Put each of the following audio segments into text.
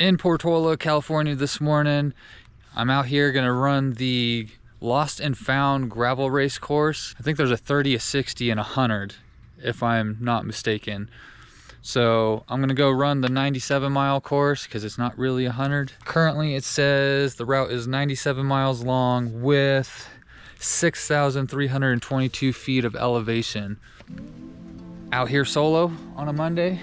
in Portola, California this morning. I'm out here gonna run the Lost and Found gravel race course. I think there's a 30, a 60, and a 100, if I'm not mistaken. So I'm gonna go run the 97-mile course because it's not really 100. Currently it says the route is 97 miles long with 6,322 feet of elevation. Out here solo on a Monday.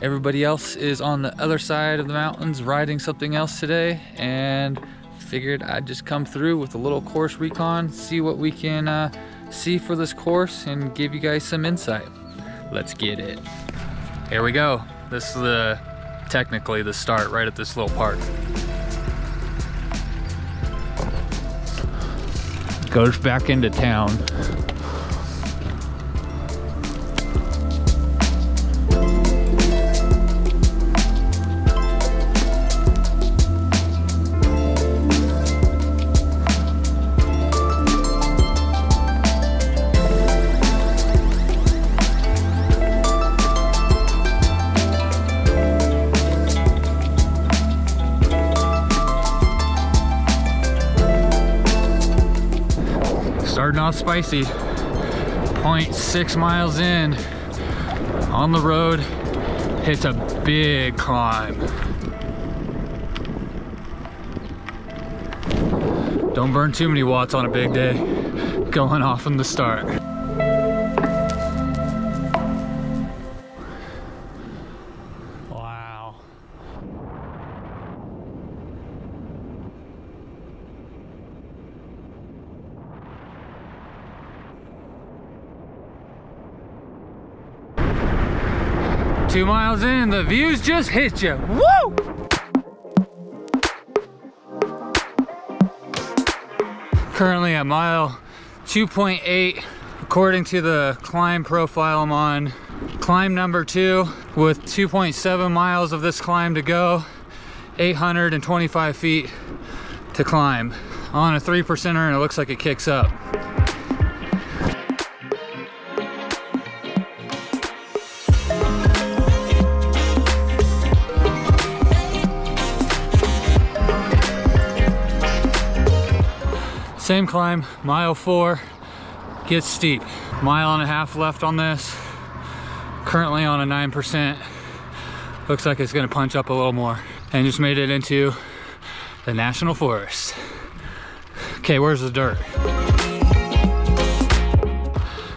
Everybody else is on the other side of the mountains riding something else today, and figured I'd just come through with a little course recon, see what we can see for this course and give you guys some insight. Let's get it. Here we go. This is technically the start right at this little park. Goes back into town. Starting off spicy, 0.6 miles in, on the road, hits a big climb. Don't burn too many watts on a big day, going off from the start. Wow. 2 miles in, the views just hit you. Woo! Currently at mile 2.8, according to the climb profile I'm on. Climb number 2 with 2.7 miles of this climb to go, 825 feet to climb. On a 3%er, and it looks like it kicks up. Same climb, mile 4, gets steep. Mile and a half left on this. Currently on a 9%. Looks like it's gonna punch up a little more. And just made it into the National Forest. Okay, where's the dirt?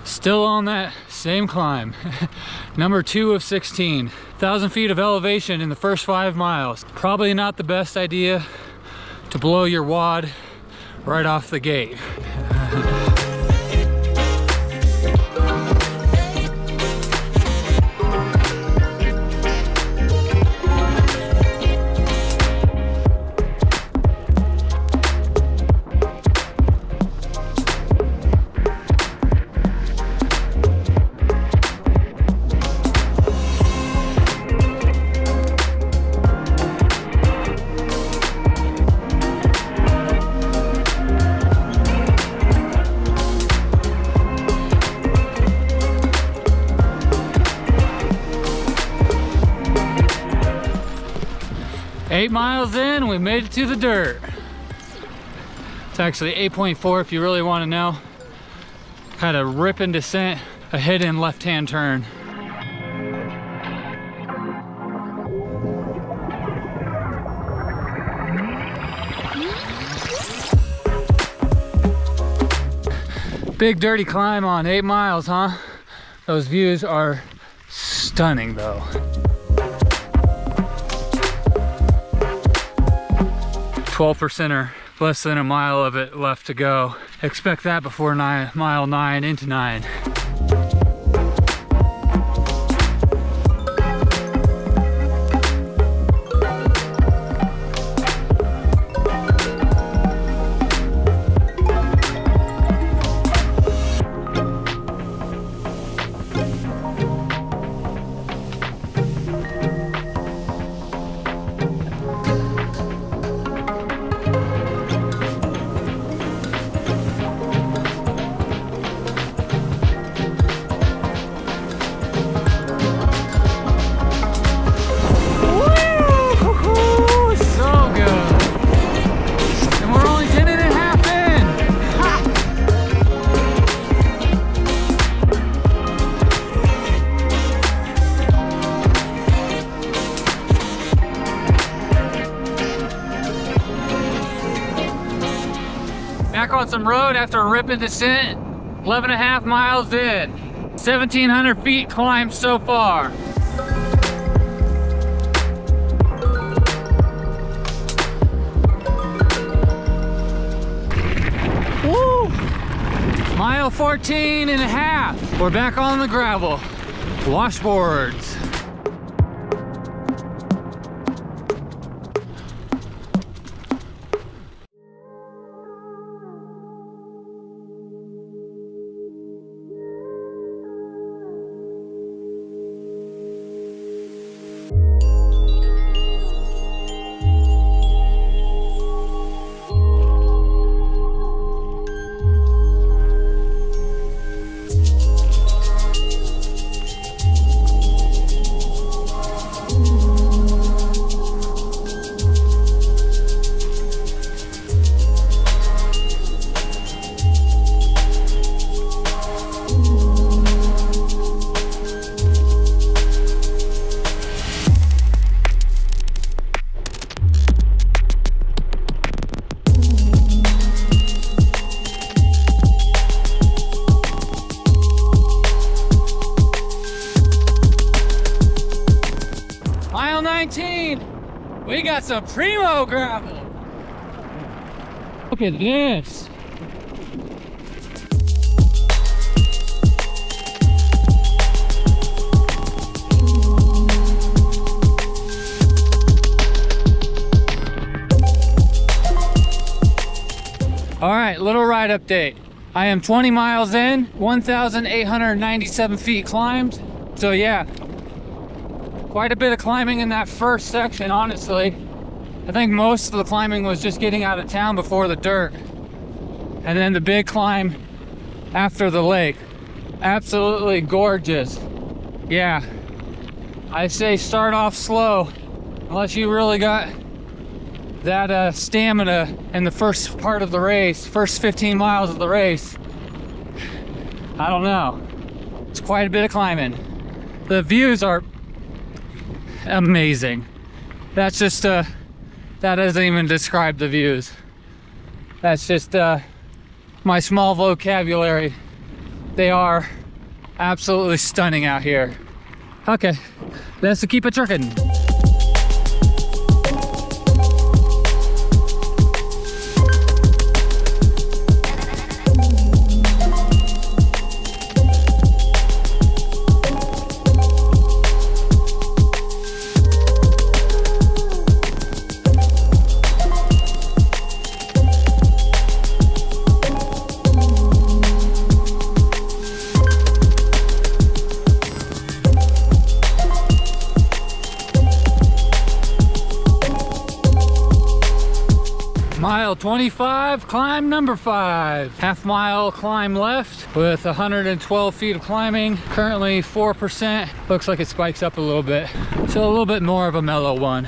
Still on that same climb. Number 2 of 16. 1,000 feet of elevation in the first 5 miles. Probably not the best idea to blow your wad right off the gate. 8 miles in, we made it to the dirt. It's actually 8.4 if you really want to know. Had a ripping descent, a hidden left-hand turn. Big dirty climb on 8 miles, huh? Those views are stunning though. 12%er, less than a mile of it left to go. Expect that before mile 9 into 9. on some road after a ripping descent. 11.5 miles in. 1,700 feet climbed so far. Woo! Mile 14 and a half. We're back on the gravel. Washboards. Mile 19, we got some primo gravel. Look at this. All right, little ride update. I am 20 miles in, 1,897 feet climbed. So yeah, quite a bit of climbing in that first section, honestly. I think most of the climbing was just getting out of town before the dirt. And then the big climb after the lake. Absolutely gorgeous. Yeah, I say start off slow, unless you really got that stamina in the first part of the race, first 15 miles of the race. I don't know. It's quite a bit of climbing. The views are amazing. That's just that doesn't even describe the views. That's just my small vocabulary. They are absolutely stunning out here. Okay, let's keep it trucking. Mile 25, climb number 5. Half mile climb left with 112 feet of climbing. Currently 4%. Looks like it spikes up a little bit. So a little bit more of a mellow one.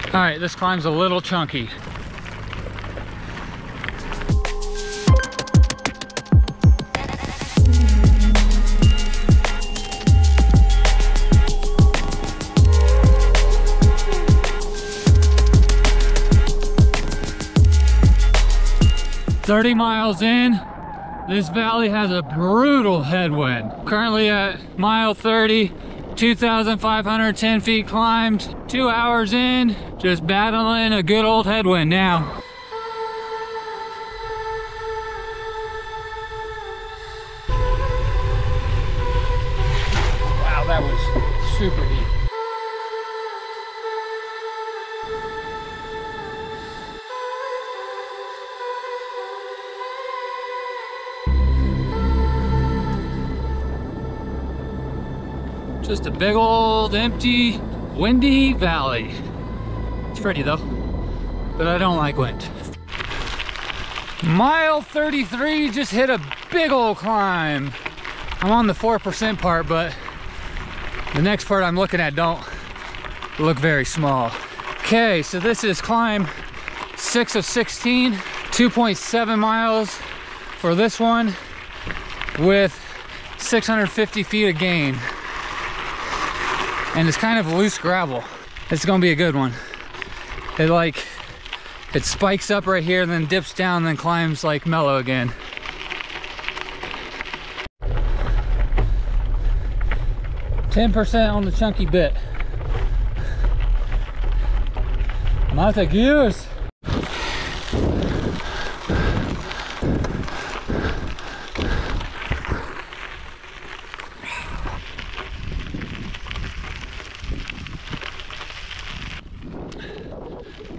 All right, this climb's a little chunky. "30 miles in, this valley has a brutal headwind. Currently at mile 30, 2,510 feet climbed, 2 hours in, just battling a good old headwind now. Wow, that was super deep. Just a big old empty windy valley. It's pretty though, but I don't like wind. Mile 33 just hit a big old climb. I'm on the 4% part, but the next part I'm looking at don't look very small. Okay, so this is climb 6 of 16, 2.7 miles for this one with 650 feet of gain. And it's kind of loose gravel. It's gonna be a good one. It It spikes up right here and then dips down and then climbs like mellow again. %, on the chunky bit. Mata gears.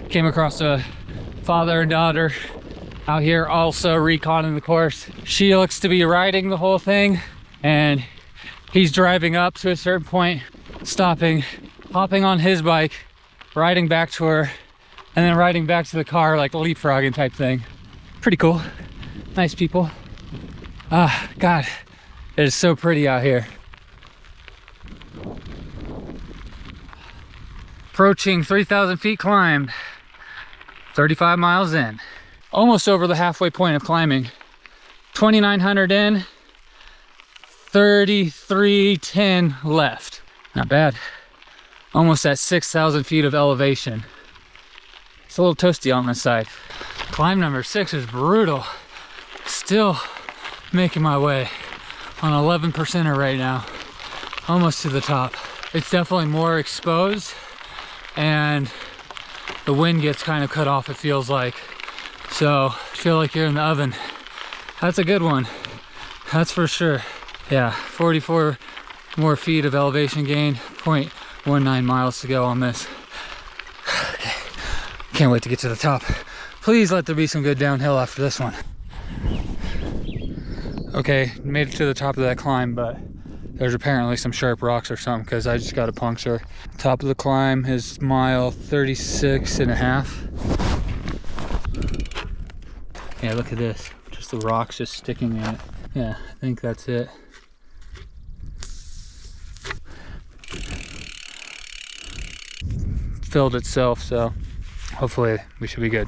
Came across a father and daughter out here also reconning the course. She looks to be riding the whole thing, and he's driving up to a certain point, stopping, hopping on his bike, riding back to her, and then riding back to the car like leapfrogging type thing. Pretty cool. Nice people. Ah, God, it is so pretty out here. Approaching 3,000 feet climbed. 35 miles in. Almost over the halfway point of climbing. 2,900 in, 3,310 left. Not bad. Almost at 6,000 feet of elevation. It's a little toasty on this side. Climb number 6 is brutal. Still making my way on 11%er right now. Almost to the top. It's definitely more exposed, and the wind gets kind of cut off, it feels like. So I feel like you're in the oven. That's a good one. That's for sure. Yeah, 44 more feet of elevation gain, 0.19 miles to go on this. Okay. Can't wait to get to the top. Please let there be some good downhill after this one. Okay, made it to the top of that climb, but there's apparently some sharp rocks or something because I just got a puncture. Top of the climb is mile 36.5. Yeah, look at this. Just the rocks just sticking in it. Yeah, I think that's it. Filled itself, so hopefully we should be good.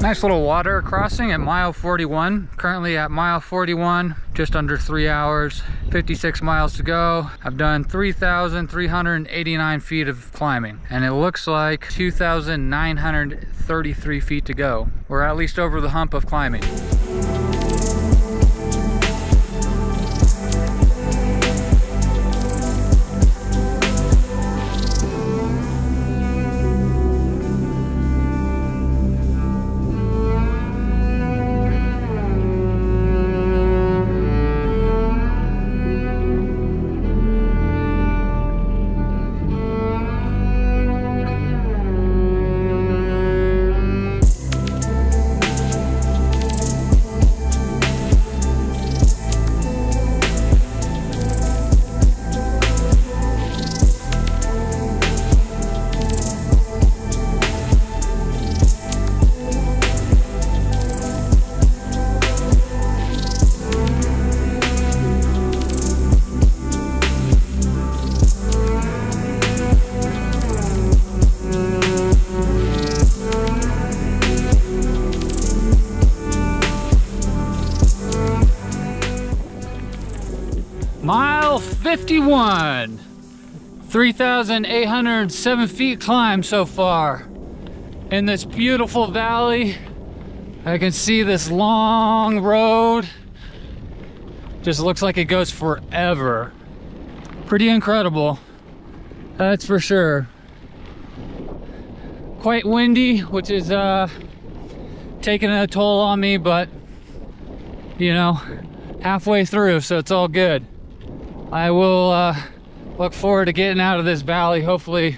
Nice little water crossing at mile 41. Currently at mile 41, just under 3 hours, 56 miles to go. I've done 3,389 feet of climbing, and it looks like 2,933 feet to go. We're at least over the hump of climbing. Mile 51, 3,807 feet climbed so far. In this beautiful valley, I can see this long road. Just looks like it goes forever. Pretty incredible, that's for sure. Quite windy, which is taking a toll on me, but you know, halfway through, so it's all good. I will look forward to getting out of this valley, hopefully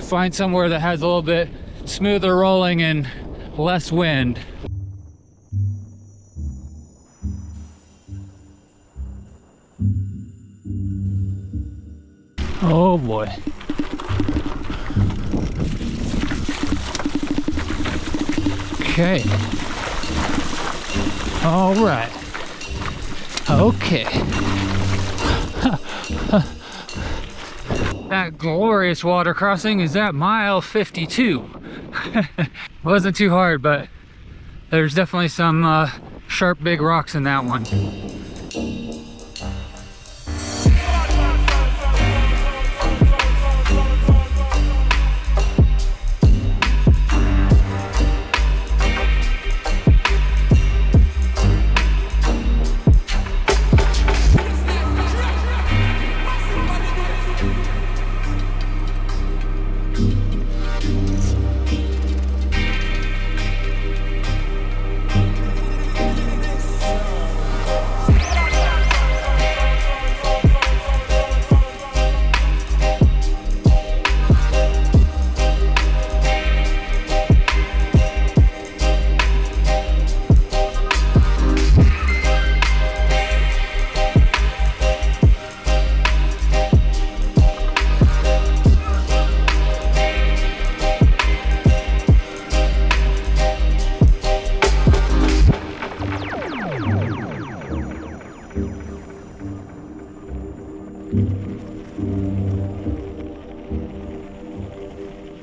find somewhere that has a little bit smoother rolling and less wind. Oh boy. Okay. All right. Okay. That glorious water crossing is at mile 52. Wasn't too hard, but there's definitely some sharp big rocks in that one.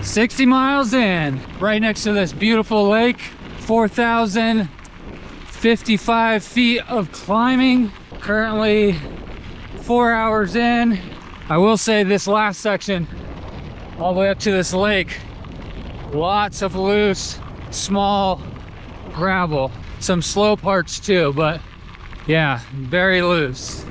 60 miles in, right next to this beautiful lake, 4,055 feet of climbing, currently 4 hours in. I will say this last section, all the way up to this lake, lots of loose, small gravel, some slow parts too, but yeah, very loose.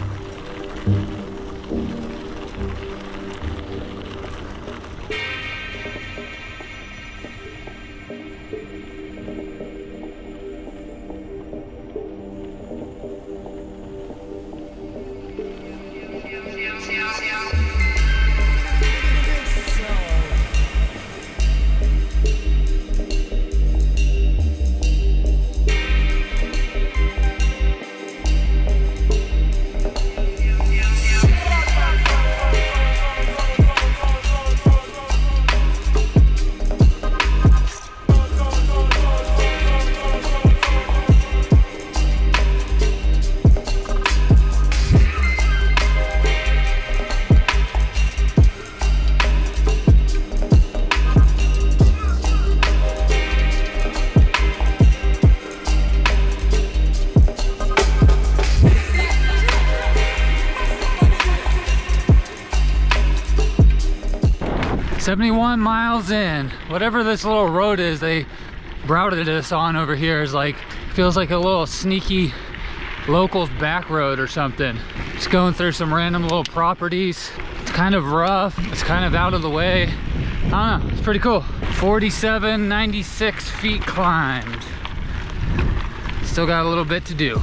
"71 miles in." Whatever this little road is they routed us on over here is like, feels like a little sneaky locals back road or something. Just going through some random little properties. It's kind of rough, it's kind of out of the way. I don't know, it's pretty cool. 4796 feet climbed. Still got a little bit to do.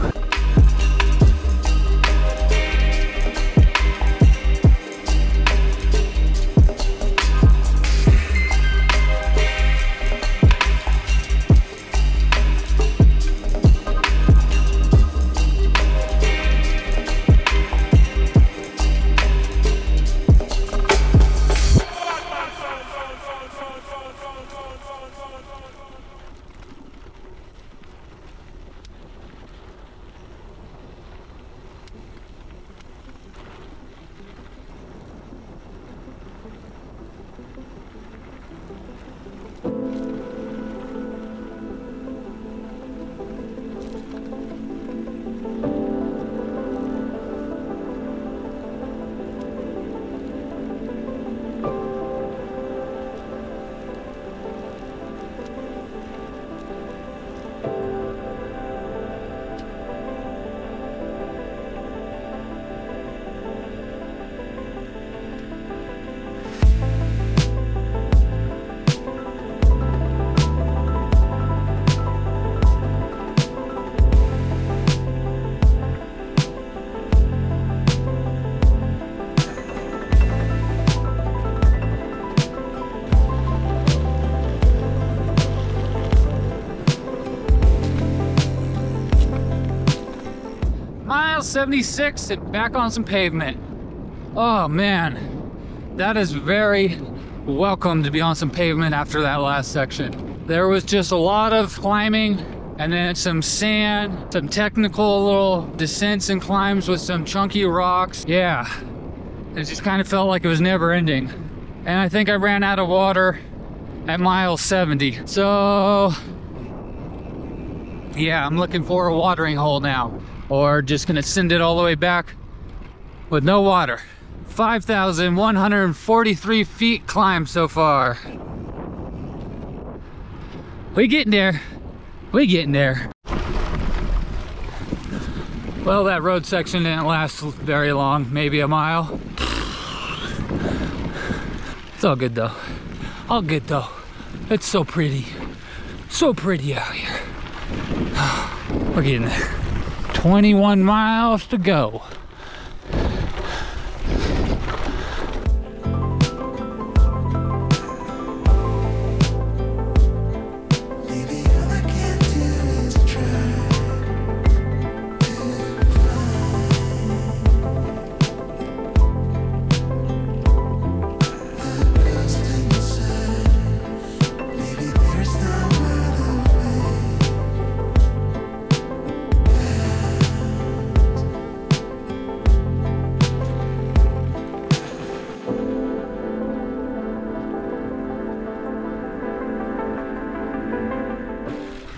76 and back on some pavement. Oh man, that is very welcome to be on some pavement after that last section. There was just a lot of climbing and then some sand, some technical little descents and climbs with some chunky rocks. Yeah, it just kind of felt like it was never ending. And I think I ran out of water at mile 70. So yeah, I'm looking for a watering hole now, or just gonna send it all the way back with no water. 5,143 feet climbed so far. We getting there. We getting there. Well, that road section didn't last very long, maybe a mile. It's all good though. All good though. It's so pretty. So pretty out here. We're getting there. 21 miles to go.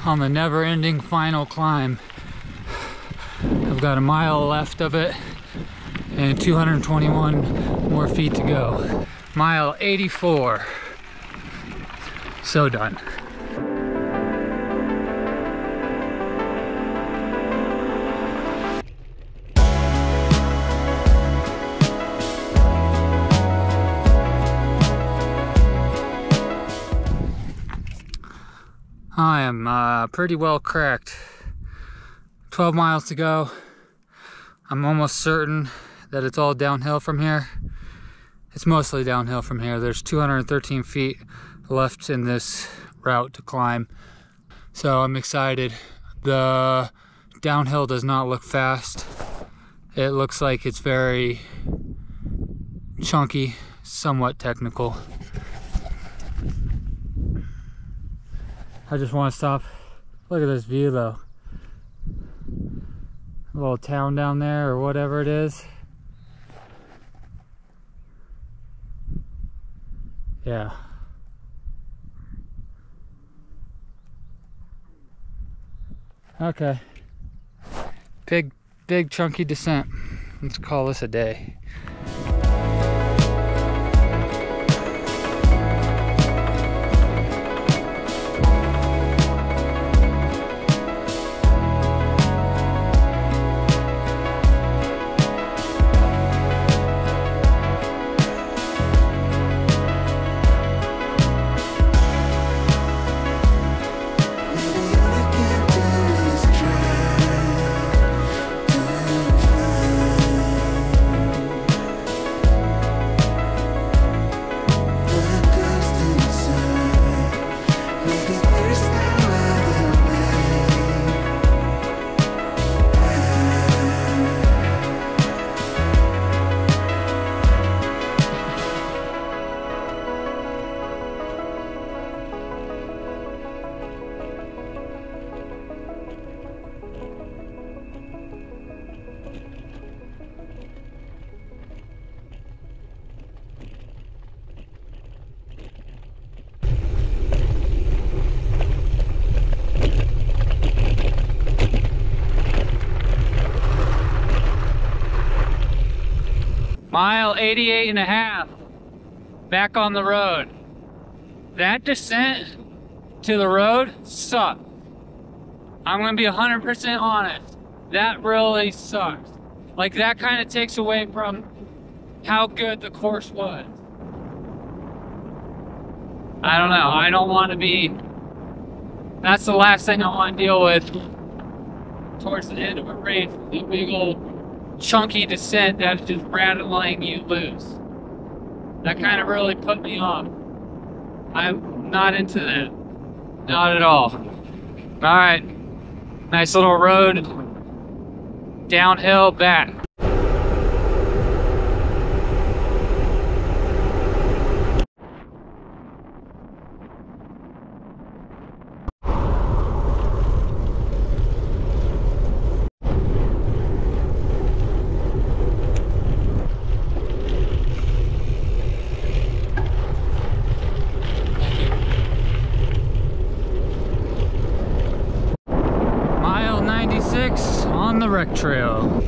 On the never-ending final climb. I've got a mile left of it and 221 more feet to go. Mile 84. So done. I am pretty well cracked. 12 miles to go. I'm almost certain that it's all downhill from here. It's mostly downhill from here. There's 213 feet left in this route to climb. So I'm excited. The downhill does not look fast. It looks like it's very chunky, somewhat technical. I just want to stop. Look at this view though. A little town down there or whatever it is. Yeah. Okay. Big chunky descent. Let's call this a day. Mile 88 and a half, back on the road. That descent to the road sucked. I'm gonna be 100% honest. That really sucks. Like, that kind of takes away from how good the course was. I don't know, I don't want to be, that's the last thing I want to deal with towards the end of a race, the big old chunky descent that's just rattling you loose. That kind of really put me off. I'm not into that. Not at all. Alright. Nice little road downhill back. Mile 96 on the rec trail.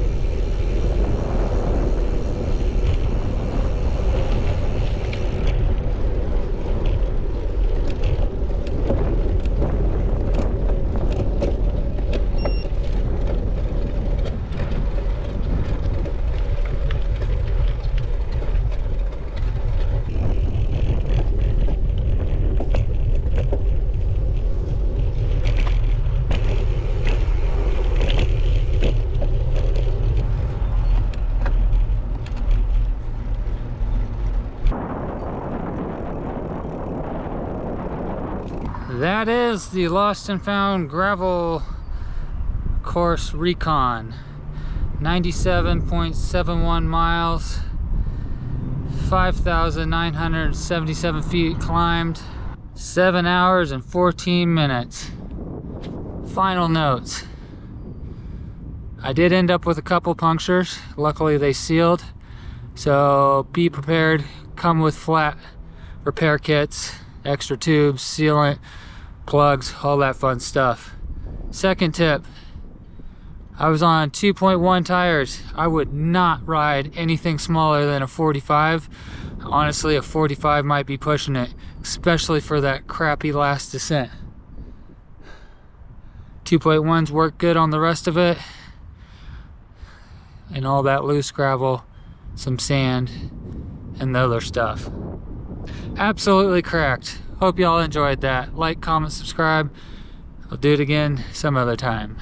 That is the Lost and Found gravel course recon. 97.71 miles, 5,977 feet climbed, 7 hours and 14 minutes. Final notes. I did end up with a couple punctures. Luckily they sealed. So be prepared. Come with flat repair kits, extra tubes, sealant, plugs, all that fun stuff. Second tip, I was on 2.1 tires. I would not ride anything smaller than a 45. Honestly, a 45 might be pushing it, especially for that crappy last descent. 2.1s work good on the rest of it, and all that loose gravel, some sand, and the other stuff. Absolutely correct. Hope y'all enjoyed that. Like, comment, subscribe. I'll do it again some other time.